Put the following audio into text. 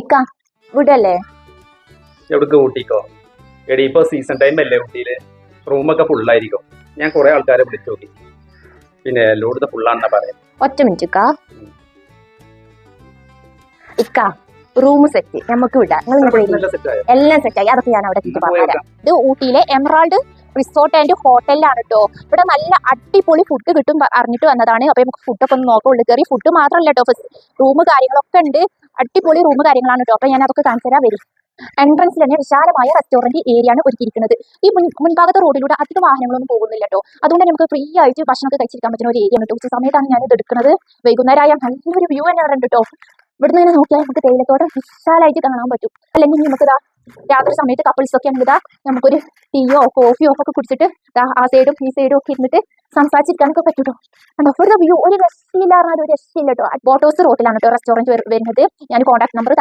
ഇക്ക വിടല്ലേ? എവിടേക്ക് ഊട്ടിക്കോ? എടി ഇപ്പൊ സീസൺ ടൈം അല്ലേ ഊട്ടിയില്, റൂമൊക്കെ ഫുള്ളായിരിക്കും. ഞാൻ കുറെ ആൾക്കാരെ വിളിച്ചു നോക്കി, പിന്നെ എല്ലായിടത്തും ഫുള്ളാണെന്നാ പറയാം. ഒറ്റ മിനിറ്റ് ഇക്ക റൂം സെറ്റ് നമുക്ക് വിടാം. എല്ലാം സെറ്റായി, അതൊക്കെ ഞാൻ അവിടെ പറഞ്ഞുതരാം. ഇത് ഊട്ടിയിലെ എമറാൾഡ് റിസോർട്ട് ആൻഡ് ഹോട്ടലിലാണ് കേട്ടോ. ഇവിടെ നല്ല അടിപൊളി ഫുഡ് കിട്ടും അറിഞ്ഞിട്ട് വന്നതാണ്. അപ്പൊ നമുക്ക് ഫുഡൊക്കെ ഒന്ന് നോക്കാം. ഉള്ളിൽ കയറി ഫുഡ് മാത്രമല്ല കേട്ടോ, റൂം കാര്യങ്ങളൊക്കെ ഉണ്ട്. അടിപൊളി റൂം കാര്യങ്ങളാണ് കേട്ടോ. അപ്പൊ ഞാൻ അതൊക്കെ കാണിച്ചു തരാൻ വരും. എൻട്രൻസിൽ തന്നെ വിശാലമായ റെസ്റ്റോറന്റ് ഏരിയ ആണ് ഒരുക്കിയിരിക്കുന്നത്. ഈ മുൻഭാഗത്തെ റോഡിലൂടെ അധിക വാഹനങ്ങളൊന്നും പോകുന്നില്ല കേട്ടോ. അതുകൊണ്ട് നമുക്ക് ഫ്രീ ആയിട്ട് ഭക്ഷണമൊക്കെ കഴിച്ചിരിക്കാൻ പറ്റുന്ന ഒരു ഏരിയ ആണ് കേട്ടോ. ഉച്ച സമയത്താണ് ഞാൻ ഇത് എടുക്കുന്നത്. വൈകുന്നേരമായ നല്ലൊരു വ്യൂ തന്നെ അവിടെ ഉണ്ട് കേട്ടോ. ഇവിടുന്ന് ഇങ്ങനെ നോക്കിയാൽ നമുക്ക് തേയിലത്തോട്ടം വിശാലായിട്ട് കാണാൻ പറ്റും. അല്ലെങ്കിൽ നമുക്ക് രാത്രി സമയത്ത് കപ്പിൾസ് ഒക്കെ ആണെങ്കിൽ നമുക്കൊരു ടീയോ കോഫിയോ ഒക്കെ കുടിച്ചിട്ട് ആ സൈഡും ഈ സൈഡും ഒക്കെ ഇരുന്നിട്ട് സംസാരിച്ചിരിക്കാനൊക്കെ പറ്റും കേട്ടോ. ഇവിടുത്തെ വ്യൂ ഒരു രക്ഷയില്ല, ഒരു രക്ഷയില്ല കേട്ടോ. ബോട്ട് ഹൗസ് റോഡിലാണ് കേട്ടോ റെസ്റ്റോറന്റ് വരുന്നത്. ഞാൻ കോൺടാക്ട് നമ്പർ